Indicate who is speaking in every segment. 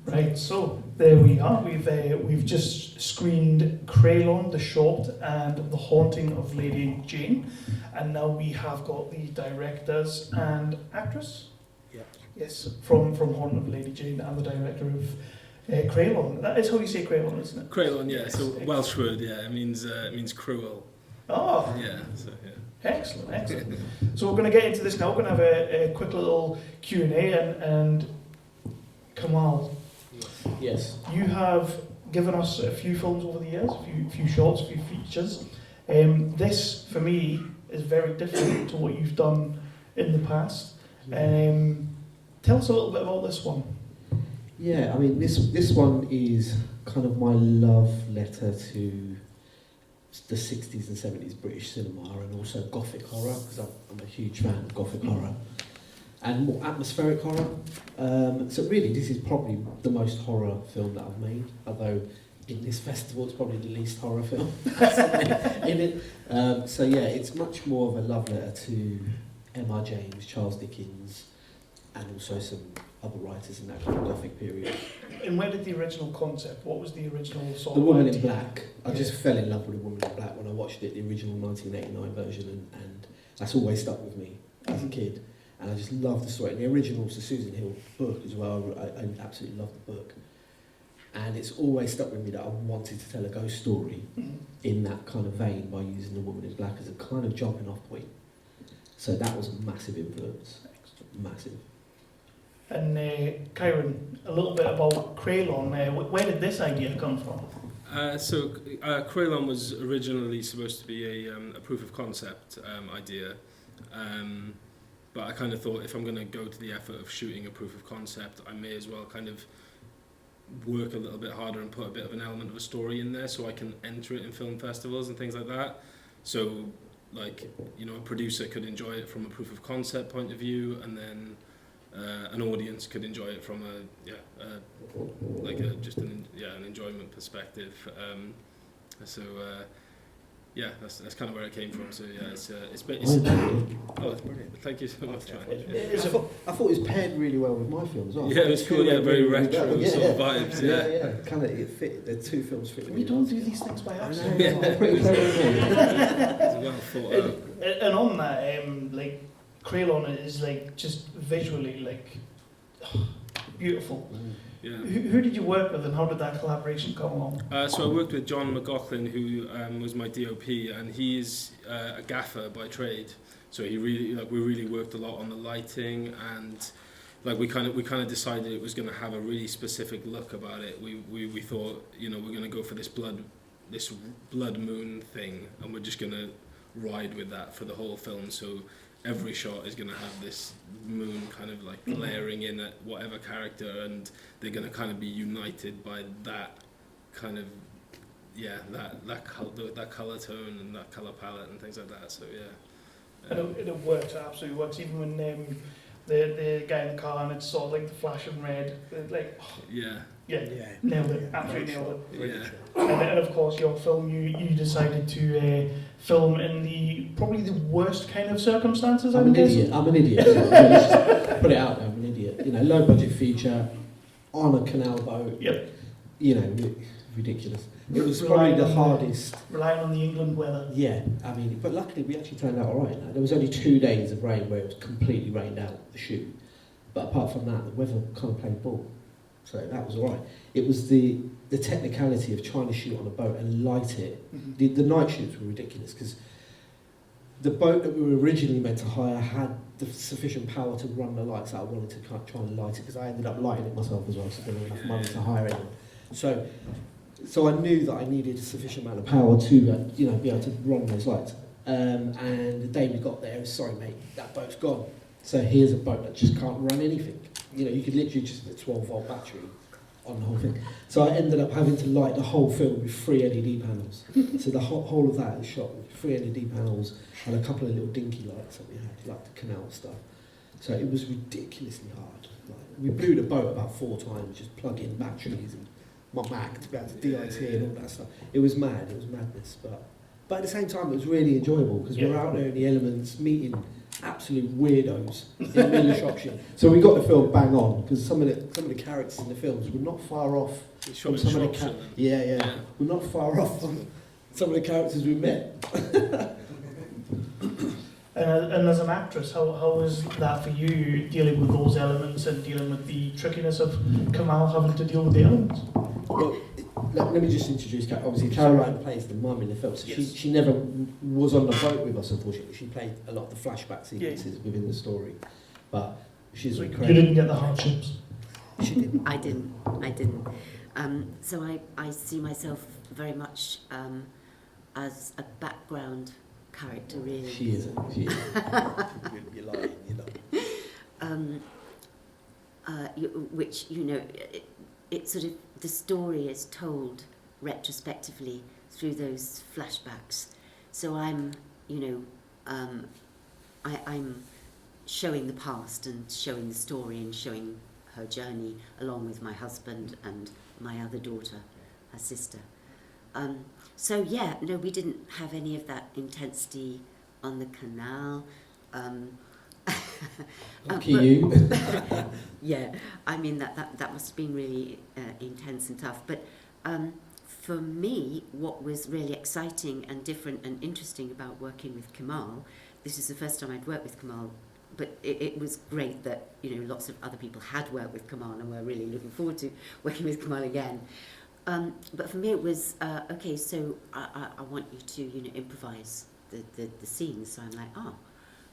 Speaker 1: Right, so there we are. We've just screened Creulon, the short, and The Haunting of Lady Jane, and now we have got the directors and actress.
Speaker 2: Yeah.
Speaker 1: Yes, from Haunting of Lady Jane and the director of Creulon. That is how you say Creulon, isn't it?
Speaker 3: Creulon, yeah.
Speaker 1: Yes,
Speaker 3: So
Speaker 1: excellent.
Speaker 3: Welsh word, yeah. It means cruel.
Speaker 1: Oh,
Speaker 3: Yeah. So yeah.
Speaker 1: excellent, excellent. So we're going to get into this now. We're going to have a quick little Q&A, and Kemal,
Speaker 2: Yes.
Speaker 1: you have given us a few films over the years, a few shorts, a few features. This, for me, is very different to what you've done in the past. Tell us a little bit about this one.
Speaker 2: Yeah, I mean, this one is kind of my love letter to the 60s and 70s British cinema, and also Gothic horror, because I'm a huge fan of Gothic horror, and more atmospheric horror. So really, this is probably the most horror film that I've made, although in this festival it's probably the least horror film in it. So yeah, it's much more of a love letter to M.R. James, Charles Dickens, and also some other writers in that kind of Gothic period.
Speaker 1: And where did the original concept, what was the original sort
Speaker 2: The
Speaker 1: of
Speaker 2: Woman in
Speaker 1: idea?
Speaker 2: Black. I just fell in love with The Woman in Black when I watched it, the original 1989 version, and that's always stuck with me as a kid. And I just love the story. And the original's the Susan Hill book as well. I absolutely love the book. And it's always stuck with me that I wanted to tell a ghost story in that kind of vein by using The Woman in Black as a kind of jumping off point. So that was a massive influence. Massive.
Speaker 1: And Kyran, a little bit about Creulon. Where did this idea come from?
Speaker 3: So Creulon was originally supposed to be a proof of concept idea, but I kind of thought if I'm going to go to the effort of shooting a proof of concept, I may as well kind of work a little bit harder and put a bit of an element of a story in there so I can enter it in film festivals and things like that. So, like, you know, a producer could enjoy it from a proof of concept point of view, and then an audience could enjoy it from an enjoyment perspective. Yeah, that's kind of where it came from. So yeah, it's it's brilliant. Thank you so much.
Speaker 2: I thought it was paired really well with my films.
Speaker 3: Yeah, it was cool. Yeah, very retro sort of vibes.
Speaker 2: Yeah. Kind of it fit. The two films fit.
Speaker 1: We don't do these things by accident.
Speaker 3: It's well thought out.
Speaker 1: And on that, like, Creulon is like just visually like beautiful.
Speaker 3: Yeah.
Speaker 1: Who did you work with, and how did that collaboration come along?
Speaker 3: So I worked with John McLaughlin, who was my DOP, and he's a gaffer by trade. So we really worked a lot on the lighting, and we kind of decided it was going to have a really specific look about it. We thought, you know, we're going to go for this blood moon thing, and we're just going to ride with that for the whole film. So every shot is going to have this moon kind of like glaring in at whatever character, and they're going to kind of be united by that kind of, that colour tone and that colour palette and things like that. So yeah.
Speaker 1: And it works, it absolutely works. Even when the guy in the car and it's sort of like the flashing red, like,
Speaker 3: Yeah.
Speaker 1: Nailed it, absolutely nailed it.
Speaker 3: Yeah.
Speaker 1: And of course, your film, you decided to film in probably the worst kind of circumstances.
Speaker 2: I'm an idiot. Let's just put it out there. I'm an idiot. You know, low budget feature on a canal boat.
Speaker 1: Yep.
Speaker 2: You know, ridiculous. It was probably the hardest.
Speaker 1: Relying on the England weather.
Speaker 2: Yeah, I mean, but luckily we actually turned out all right. There was only 2 days of rain where it was completely rained out the shoot, but apart from that, the weather kind of played ball. So that was all right. It was the technicality of trying to shoot on a boat and light it.
Speaker 1: Mm-hmm.
Speaker 2: The night shoots were ridiculous because the boat that we were originally meant to hire had the sufficient power to run the lights that I wanted to try and light it, because I ended up lighting it myself as well, so there wasn't enough money to hire anyone. So I knew that I needed a sufficient amount of power to be able to run those lights. And the day we got there, sorry mate, that boat's gone. So here's a boat that just can't run anything. You know, you could literally just have a 12-volt battery on the whole thing. So I ended up having to light the whole film with 3 LED panels. So the whole of that is shot with 3 LED panels and a couple of little dinky lights that we had, like the canal stuff. So it was ridiculously hard. We blew the boat about 4 times, just plugging batteries and my Mac to be able to DIT and all that stuff. It was mad, it was madness. But at the same time, it was really enjoyable because we were out there in the elements, meeting absolute weirdos in the middle of Shropshire. So we got the film bang on because some of the characters in the films were not far off from some of the we're not far off from some of the characters we met.
Speaker 1: And as an actress, how was that for you, dealing with those elements and dealing with the trickiness of Kemal having to deal with the elements?
Speaker 2: Well, let me just introduce. Obviously, Caroline plays the mum in the film, so
Speaker 1: Yes.
Speaker 2: she never was on the boat with us. Unfortunately, she played a lot of the flashback sequences within the story, but she's
Speaker 1: So
Speaker 2: incredible.
Speaker 1: you didn't get the hardships.
Speaker 2: She didn't.
Speaker 4: I didn't. So I see myself very much as a background character, really.
Speaker 2: She isn't. She isn't. You're lying. You're lying.
Speaker 4: Which, it sort of, the story is told retrospectively through those flashbacks. So I'm showing the past and showing the story and showing her journey along with my husband and my other daughter, her sister. So we didn't have any of that intensity on the canal.
Speaker 2: Lucky you.
Speaker 4: Yeah, I mean that must have been really intense and tough. But for me, what was really exciting and different and interesting about working with Kemal, this is the first time I'd worked with Kemal, but it was great that lots of other people had worked with Kemal and were really looking forward to working with Kemal again. But for me, it was okay. So I want you to improvise the scenes. So I'm like,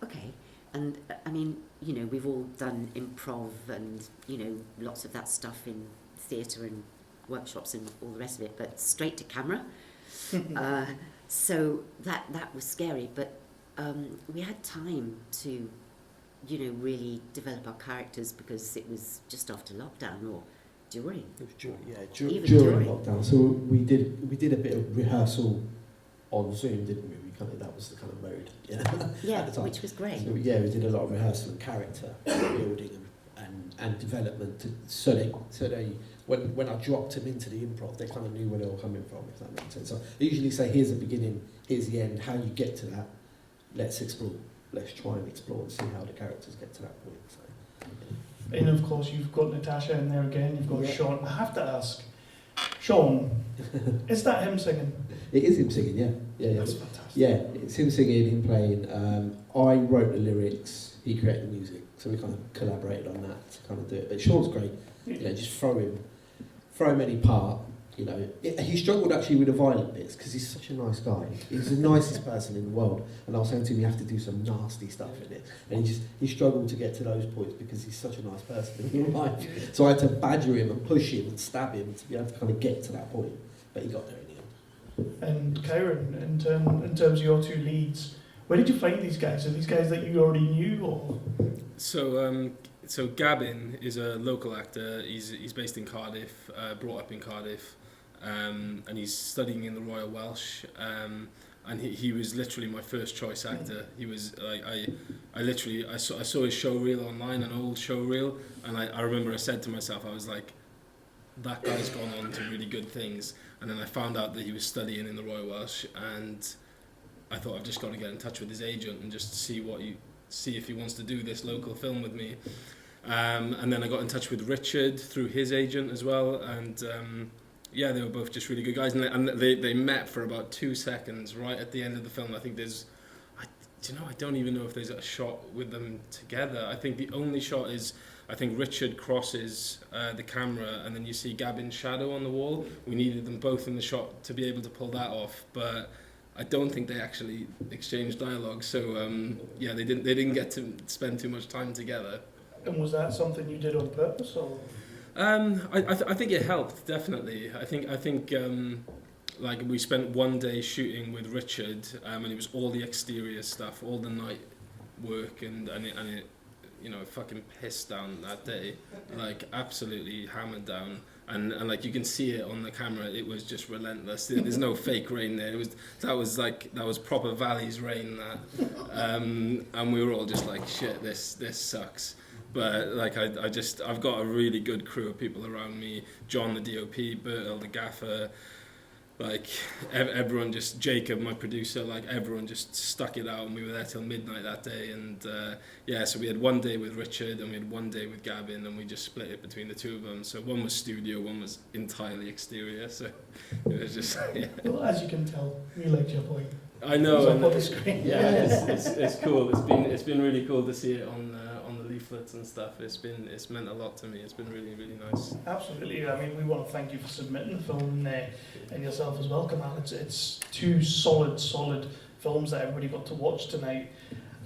Speaker 4: okay. And I mean, we've all done improv and lots of that stuff in theatre and workshops and all the rest of it. But straight to camera. So that was scary. But we had time to really develop our characters because it was just after lockdown or during.
Speaker 2: It was during
Speaker 4: during
Speaker 2: lockdown. So we did a bit of rehearsal on Zoom, didn't we? That was the kind of mode, at the time.
Speaker 4: Which was great.
Speaker 2: So we did a lot of rehearsal and character building and development, so they when I dropped them into the improv, they kind of knew where they were coming from, if that makes sense. So I usually say, here's the beginning, here's the end, how you get to that. Let's explore. Let's try and explore and see how the characters get to that point. So,
Speaker 1: And of course, you've got Natasha in there again. You've got Sean. I have to ask, Sean, is that him singing?
Speaker 2: It is him singing, yeah.
Speaker 1: That's fantastic.
Speaker 2: Yeah, it's him singing, him playing. I wrote the lyrics, he created the music, so we kind of collaborated on that to kind of do it. But Sean's great, just throw him any part. He struggled actually with the violent bits because he's such a nice guy. He's the nicest person in the world, and I was saying to him, you have to do some nasty stuff in it, and he struggled to get to those points because he's such a nice person in real life. So I had to badger him and push him and stab him to be able to kind of get to that point, but he got there in the end.
Speaker 1: And Kyran, in terms of your two leads, where did you find these guys? Are these guys that you already knew, or?
Speaker 3: So Gavin is a local actor. He's based in Cardiff, brought up in Cardiff, and he's studying in the Royal Welsh. And he was literally my first choice actor. He was like I saw his show reel online, an old show reel, and I remember I said to myself, I was like, that guy's gone on to really good things. And then I found out that he was studying in the Royal Welsh, and I thought, I've just got to get in touch with his agent and just see if he wants to do this local film with me. And then I got in touch with Richard through his agent as well, and they were both just really good guys, and they met for about 2 seconds right at the end of the film. I think I don't even know if there's a shot with them together. I think the only shot is, I think Richard crosses the camera and then you see Gavin's shadow on the wall. We needed them both in the shot to be able to pull that off, but I don't think they actually exchanged dialogue. So they didn't get to spend too much time together.
Speaker 1: And was that something you did on purpose, or?
Speaker 3: I think it helped, definitely. I think like we spent one day shooting with Richard, and it was all the exterior stuff, all the night work, and it fucking pissed down that day, like absolutely hammered down, and like you can see it on the camera. It was just relentless. There's no fake rain there. That was proper Valley's rain. And we were all just like, shit, this sucks. But like I've got a really good crew of people around me. John the DOP, Bertil the gaffer, like everyone just, Jacob, my producer, like everyone just stuck it out, and we were there till midnight that day. And so we had one day with Richard and we had one day with Gavin, and we just split it between the two of them. So one was studio, one was entirely exterior. So it was just
Speaker 1: Well, as you can tell, we liked your point.
Speaker 3: I know.
Speaker 1: It's up on the screen.
Speaker 3: Yeah, it's cool. It's been really cool to see it on the leaflets and stuff. It's meant a lot to me. It's been really, really nice.
Speaker 1: Absolutely. I mean, we want to thank you for submitting the film and yourself as well, Kemal. It's two solid films that everybody got to watch tonight.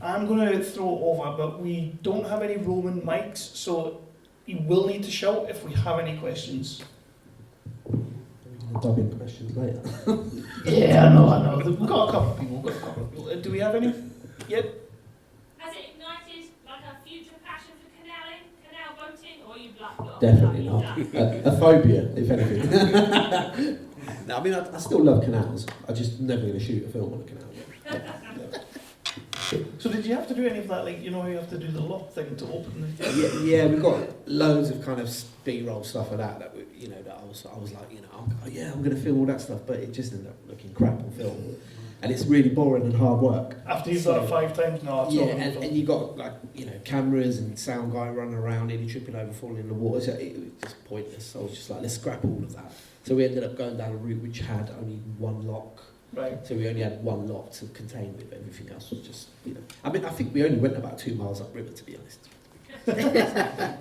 Speaker 1: I'm going to throw it over, but we don't have any roaming mics, so you will need to shout if we have any questions.
Speaker 2: We're going to dub in questions later.
Speaker 1: Yeah, I know. We've got a couple of people. Do we have any? Yep.
Speaker 5: Has it ignited like a future passion for canal boating, or you've like
Speaker 2: Definitely not. A phobia, if anything. No, I mean, I still love canals. I just never going to shoot a film on a canal.
Speaker 1: So did you have to do any of that, like, you know, you have to do the lock thing to open the...
Speaker 2: Yeah, we've got loads of kind of B-roll stuff like that we, you know, that I was like, you know, I'm going to film all that stuff, but it just ended up looking crap on film. And it's really boring and hard work.
Speaker 1: After you've done it 5 times, no, it's not
Speaker 2: and you got, like, you know, cameras and sound guy running around, nearly tripping over, falling in the water. So it was just pointless. So I was just like, let's scrap all of that. So we ended up going down a route which had only one lock.
Speaker 1: Right.
Speaker 2: So we only had one lock to contain with. Everything else was just, you know. I mean, I think we only went about 2 miles upriver, to be honest.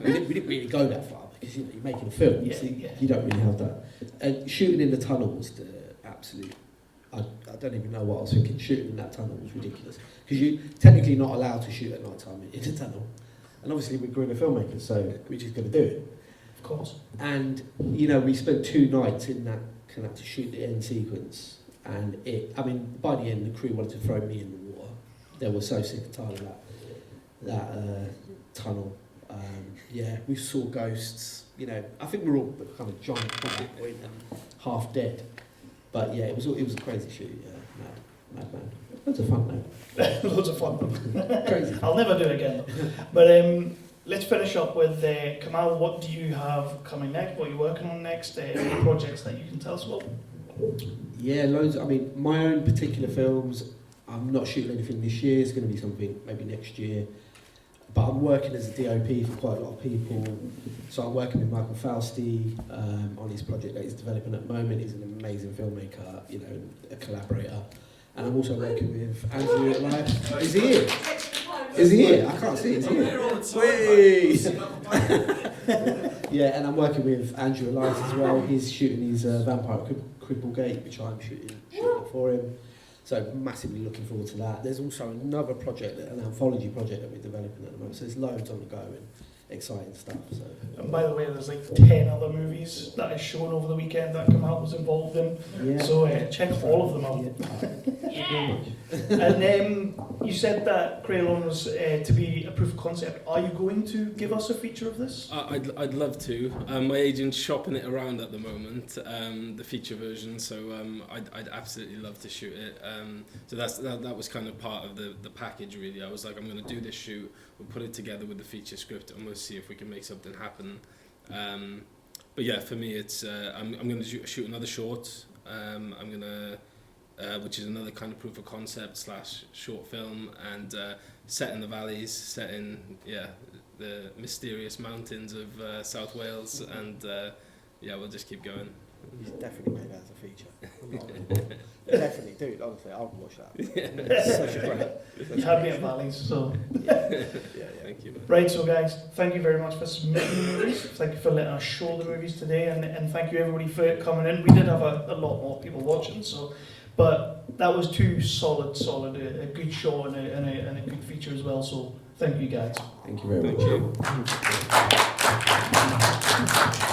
Speaker 2: we didn't really go that far because, you know, you're making a film, you don't really have that. And shooting in the tunnel was the absolute. I don't even know what I was thinking. Shooting in that tunnel was ridiculous because you're technically not allowed to shoot at night time in a tunnel. And obviously we're guerrilla filmmakers, so we're just going to do it.
Speaker 1: Of course.
Speaker 2: And, you know, we spent 2 nights in that kind of to shoot the end sequence. And by the end, the crew wanted to throw me in the water. They were so sick and tired of that tunnel. We saw ghosts. You know, I think we were all kind of giant at that point and half dead. But yeah, it was a crazy shoot. Yeah, mad man. Loads of fun though.
Speaker 1: Loads of fun.
Speaker 2: Crazy.
Speaker 1: I'll never do it again. But let's finish up with Kemal. What do you have coming next? What are you working on next? Any projects that you can tell us about?
Speaker 2: Yeah, loads. I mean, my own particular films, I'm not shooting anything this year. It's going to be something maybe next year. But I'm working as a DOP for quite a lot of people. So I'm working with Michael Fausti on his project that he's developing at the moment. He's an amazing filmmaker, you know, a collaborator. And I'm also working with Andrew at Life. Is he here? Is he here? I can't see. Is he here? Yeah, and I'm working with Andrew Elias as well. He's shooting his Vampire Cripplegate, which I'm shooting for him. So massively looking forward to that. There's also another project, an anthology project that we're developing at the moment. So there's loads on the go and exciting stuff. So.
Speaker 1: And by the way, there's like 10 other movies that is shown over the weekend that Kemal was involved in.
Speaker 2: Yeah.
Speaker 1: So check all of them out.
Speaker 5: Yeah.
Speaker 1: And you said that Creulon was to be a proof of concept. Are you going to give us a feature of this?
Speaker 3: I'd love to. My agent's shopping it around at the moment, the feature version. So I'd absolutely love to shoot it. So that was kind of part of the package really. I was like, I'm going to do this shoot. We'll put it together with the feature script, and we'll see if we can make something happen. But yeah, for me, it's I'm going to shoot another short. I'm going to. Which is another kind of proof of concept / short film, and set in the valleys, set in the mysterious mountains of South Wales, and we'll just keep going.
Speaker 2: He's definitely made that as a feature. Definitely, dude. Honestly, I'll watch that.
Speaker 1: It's such a great. You had me at Valleys, so
Speaker 2: yeah.
Speaker 3: Thank you. Man.
Speaker 1: Right, so guys, thank you very much for submitting the movies. Thank you for letting us show the movies today, and thank you everybody for coming in. We did have a lot more people watching, so. But that was 2 solid, a good show and a good feature as well. So thank you guys.
Speaker 2: Thank you very much.
Speaker 3: Thank you.